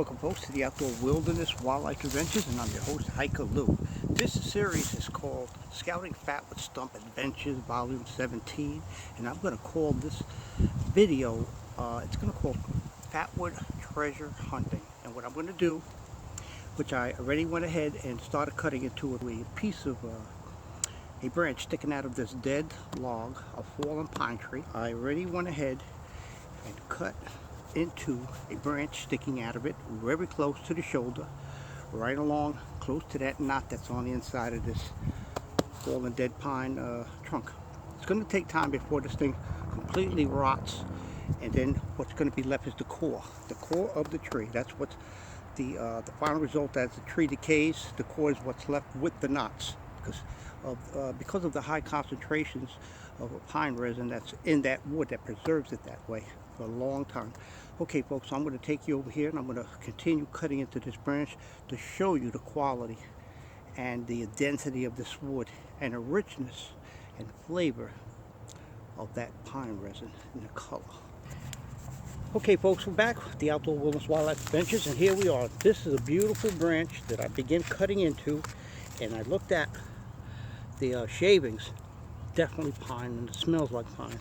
Welcome folks to the Outdoor Wilderness Wildlife Adventures, and I'm your host Hiker Lou. This series is called Scouting Fatwood Stump Adventures Volume 17, and I'm going to call this video, it's going to call Fatwood Treasure Hunting. And what I'm going to do, which I already went ahead and started cutting into a piece of a branch sticking out of this dead log, a fallen pine tree. I already went ahead and cut into a branch sticking out of it very close to the shoulder, right along close to that knot that's on the inside of this fallen dead pine trunk. It's going to take time before this thing completely rots, and then what's going to be left is the core of the tree. That's what's the final result. As the tree decays, the core is what's left with the knots, because of the high concentrations of pine resin that's in that wood that preserves it that way for a long time. Okay folks, so I'm going to take you over here and I'm going to continue cutting into this branch to show you the quality and the density of this wood and the richness and flavor of that pine resin and the color. Okay folks, we're back with the Outdoor Wilderness Wildlife Adventures, and here we are. This is a beautiful branch that I began cutting into, and I looked at the shavings. Definitely pine, and it smells like pine.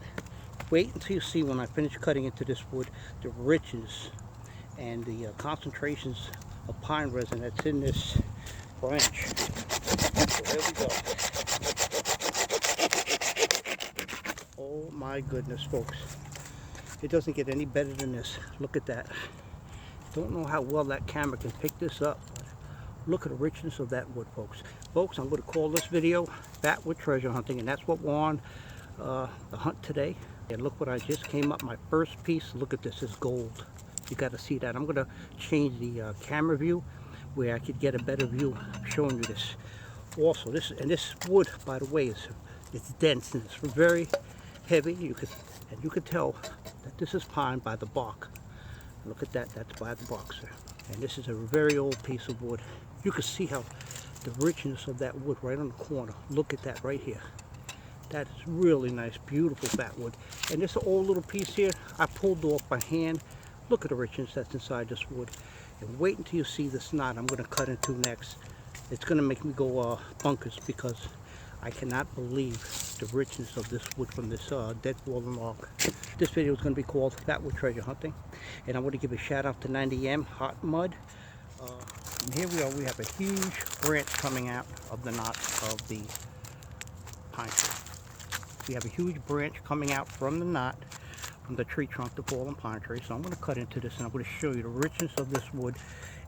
Wait until you see, when I finish cutting into this wood, the richness and the concentrations of pine resin that's in this branch. So there we go. Oh my goodness folks, it doesn't get any better than this. Look at that. Don't know how well that camera can pick this up, but look at the richness of that wood, folks. Folks, I'm going to call this video Fatwood Treasure Hunting, and that's what we're on the hunt today. And look what I just came up, my first piece. Look at this, is gold. You got to see that. I'm going to change the camera view where I could get a better view showing you this. Also, this wood, by the way, it's dense and it's very heavy. You could tell that this is pine by the bark. Look at that. That's by the bark, sir. And this is a very old piece of wood. You can see how the richness of that wood right on the corner. Look at that right here. That is really nice, beautiful fatwood. And this old little piece here, I pulled off by hand. Look at the richness that's inside this wood. And wait until you see this knot I'm going to cut into next. It's going to make me go bonkers, because I cannot believe the richness of this wood from this dead fallen log. This video is going to be called Fatwood Treasure Hunting. And I want to give a shout out to 90M Hot Mud. And here we are, we have a huge branch coming out of the knot of the pine tree. We have a huge branch coming out from the knot, from the tree trunk, the fallen pine tree. So I'm going to cut into this and I'm going to show you the richness of this wood.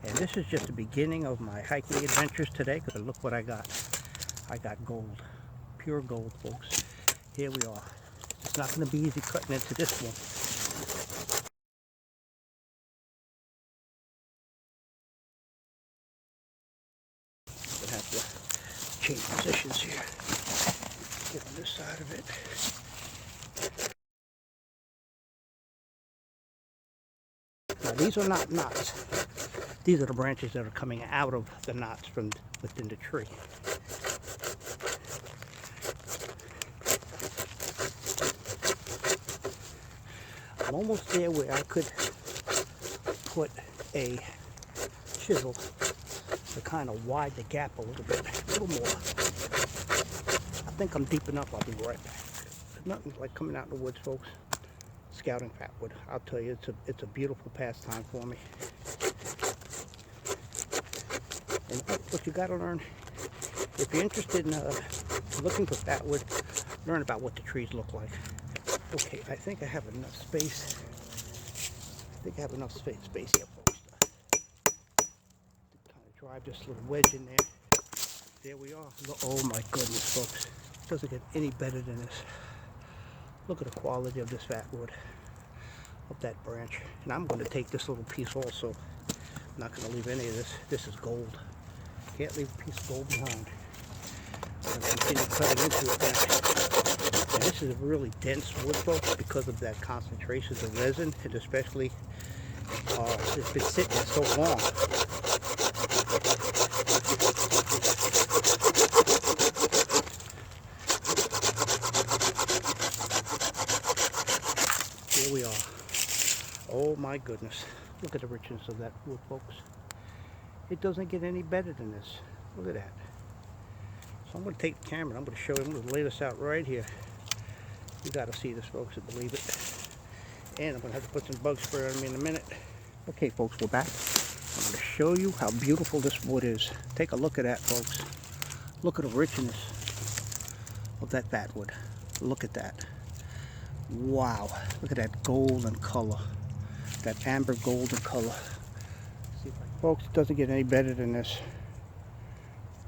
And this is just the beginning of my hiking adventures today, because look what I got. I got gold, pure gold, folks. Here we are. It's not going to be easy cutting into this one. I'm going to have to change positions here. Get on this side of it. Now these are not knots. These are the branches that are coming out of the knots from within the tree. I'm almost there where I could put a chisel to kind of widen the gap a little bit, a little more. I think I'm deep enough. I'll be right back. There's nothing like coming out in the woods, folks, scouting fatwood. I'll tell you, it's a beautiful pastime for me. And what you got to learn, if you're interested in looking for fatwood, learn about what the trees look like. Okay, I think I have enough space. Space here, folks, to kind of drive this little wedge in there. There we are. Oh my goodness, folks. It doesn't get any better than this. Look at the quality of this fatwood, of that branch. And I'm going to take this little piece also. I'm not going to leave any of this. This is gold. Can't leave a piece of gold behind. I'm going to continue cutting into it now. And this is a really dense wood, folks, because of that concentration of resin, and especially it's been sitting so long. Here we are. Oh my goodness. Look at the richness of that wood, folks. It doesn't get any better than this. Look at that. So I'm going to take the camera and I'm going to show you. I'm going to lay this out right here. You got to see this, folks, to believe it. And I'm going to have to put some bug spray on me in a minute. Okay, folks, we're back. I'm going to show you how beautiful this wood is. Take a look at that, folks. Look at the richness of that fatwood. Look at that. Wow. Look at that golden color. That amber golden color. See, folks, it doesn't get any better than this.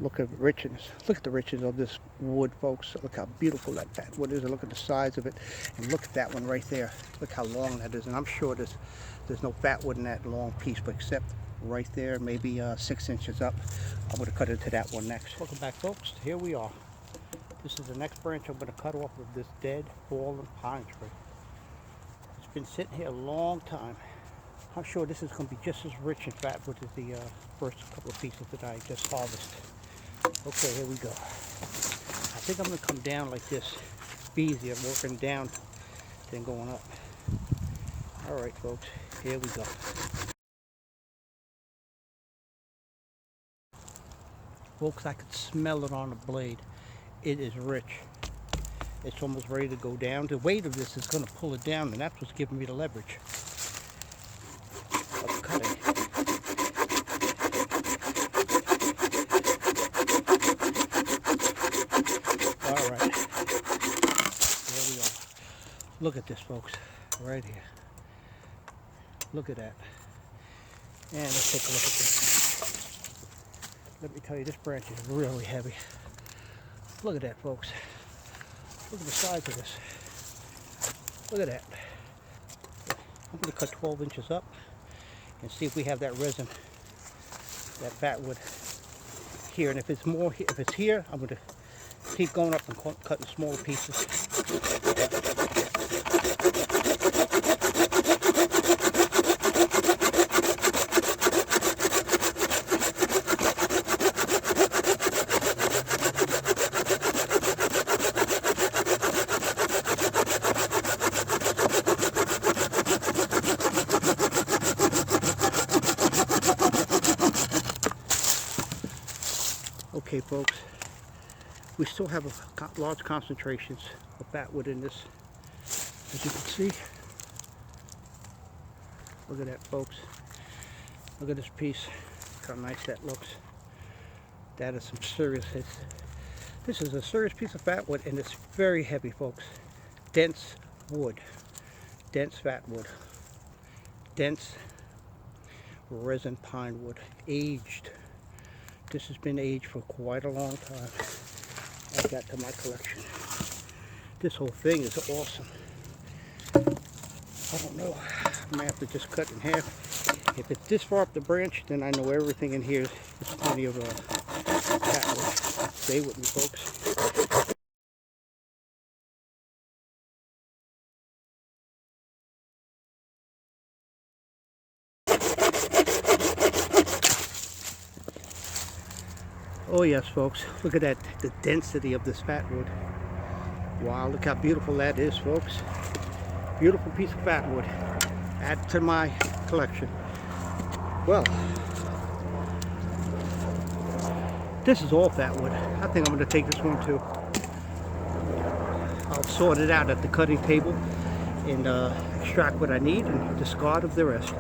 Look at the richness. Look at the richness of this wood, folks. Look how beautiful that fatwood is. And look at the size of it. And look at that one right there. Look how long that is. And I'm sure there's no fatwood in that long piece, but except right there, maybe 6 inches up. I'm going to cut into that one next. Welcome back, folks. Here we are. This is the next branch I'm going to cut off of this dead, fallen pine tree. It's been sitting here a long time. I'm sure this is going to be just as rich in fatwood as the first couple of pieces that I just harvested. Okay, here we go. I think I'm going to come down like this. Be easier working down than going up. All right, folks, here we go. Folks, I could smell it on the blade. It is rich. It's almost ready to go down. The weight of this is going to pull it down, and that's what's giving me the leverage of cutting. All right. There we are. Look at this, folks. Right here. Look at that. And let's take a look at this. Let me tell you, this branch is really heavy. Look at that, folks. Look at the size of this. Look at that. I'm going to cut 12 inches up and see if we have that resin, that fatwood here. And if it's more, if it's here, I'm going to keep going up and cutting smaller pieces. Okay, folks, we still have large concentrations of fatwood in this, as you can see. Look at that, folks. Look at this piece. Look how nice that looks. That is some serious. This is a serious piece of fatwood, and it's very heavy, folks. Dense wood, dense fatwood, dense resin pine wood, aged. This has been aged for quite a long time. Add that to my collection. This whole thing is awesome. I don't know. I might have to just cut in half. If it's this far up the branch, then I know everything in here is plenty of fatwood. Stay with me, folks. Oh yes, folks, look at that, the density of this fatwood. Wow, look how beautiful that is, folks. Beautiful piece of fatwood. Add to my collection. Well, this is all fatwood. I think I'm going to take this one too. I'll sort it out at the cutting table and extract what I need and discard of the rest.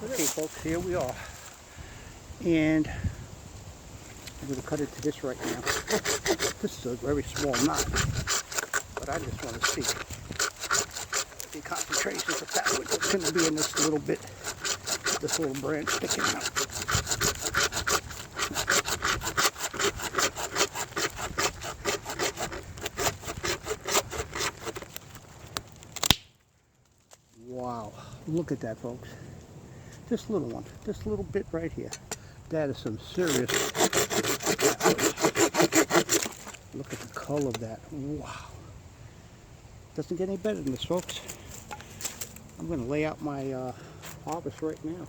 Okay, folks, here we are. And I'm going to cut into this right now. This is a very small knot, but I just want to see the concentrations of fatwood that's going to be in this little bit, this little branch sticking out. Wow, look at that, folks. This little one, this little bit right here. That is some serious. Look at the color of that. Wow. Doesn't get any better than this, folks. I'm going to lay out my harvest right now.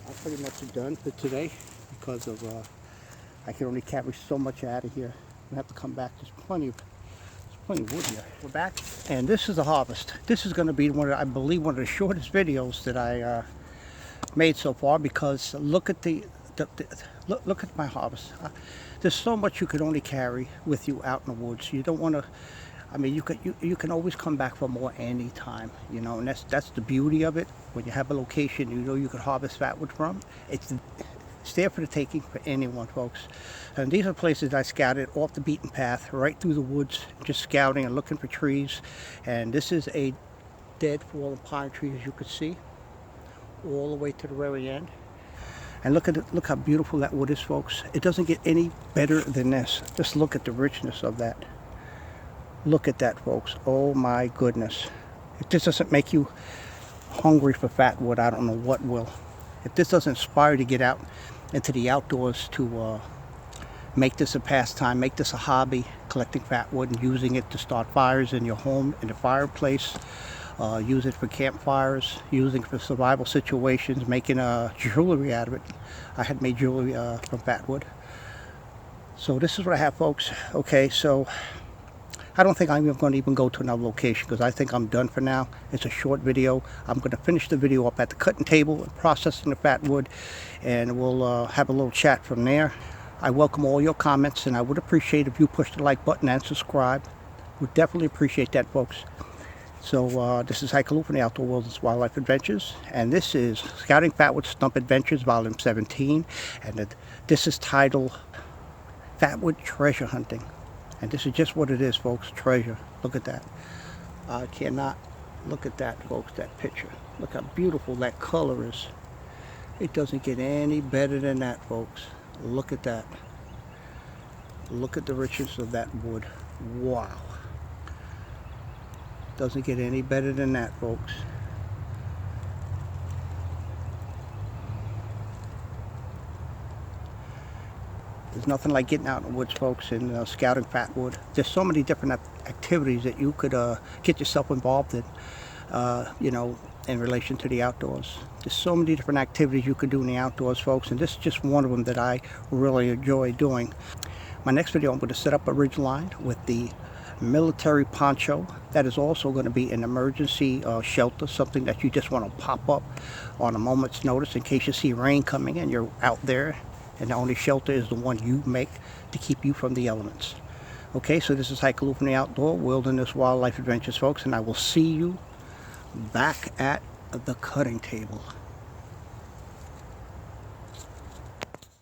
I'm pretty much done for today because of I can only carry so much out of here. I have to come back. There's plenty of wood here. We're back, and this is a harvest. This is going to be I believe one of the shortest videos that I made so far, because look at look at my harvest. There's so much you can only carry with you out in the woods. You don't want to. I mean, you can always come back for more anytime, you know, and that's the beauty of it. When you have a location, you know, you can harvest fatwood from. It's there for the taking for anyone, folks. And these are places I scouted off the beaten path, right through the woods, just scouting and looking for trees. And this is a dead fallen pine tree, as you can see, all the way to the very end. And look at it, look how beautiful that wood is, folks. It doesn't get any better than this. Just look at the richness of that. Look at that, folks. Oh my goodness. If this doesn't make you hungry for fatwood, I don't know what will. If this doesn't inspire you to get out into the outdoors, to make this a pastime, make this a hobby, collecting fatwood and using it to start fires in your home, in the fireplace, use it for campfires, using it for survival situations, making jewelry out of it. I had made jewelry from fatwood. So this is what I have, folks. Okay, so I don't think I'm going to even go to another location, because I think I'm done for now. It's a short video. I'm going to finish the video up at the cutting table and processing the fatwood, and we'll have a little chat from there. I welcome all your comments, and I would appreciate if you push the like button and subscribe. Would definitely appreciate that, folks. So this is Hiker Lou from the Outdoor Wilderness Wildlife Adventures, and this is Scouting Fatwood Stump Adventures Volume 17, and this is titled Fatwood Treasure Hunting. And this is just what it is, folks, treasure. Look at that. I cannot look at that, folks, that picture. Look how beautiful that color is. It doesn't get any better than that, folks. Look at that. Look at the richness of that wood. Wow. Doesn't get any better than that, folks. There's nothing like getting out in the woods, folks, and scouting fatwood. There's so many different activities that you could get yourself involved in, you know, in relation to the outdoors. There's so many different activities you could do in the outdoors, folks, and this is just one of them that I really enjoy doing. My next video, I'm going to set up a ridge line with the military poncho. That is also going to be an emergency shelter, something that you just want to pop up on a moment's notice in case you see rain coming and you're out there, and the only shelter is the one you make to keep you from the elements. Okay, so this is Hiker Lou from the Outdoor Wilderness Wildlife Adventures, folks, and I will see you back at the cutting table.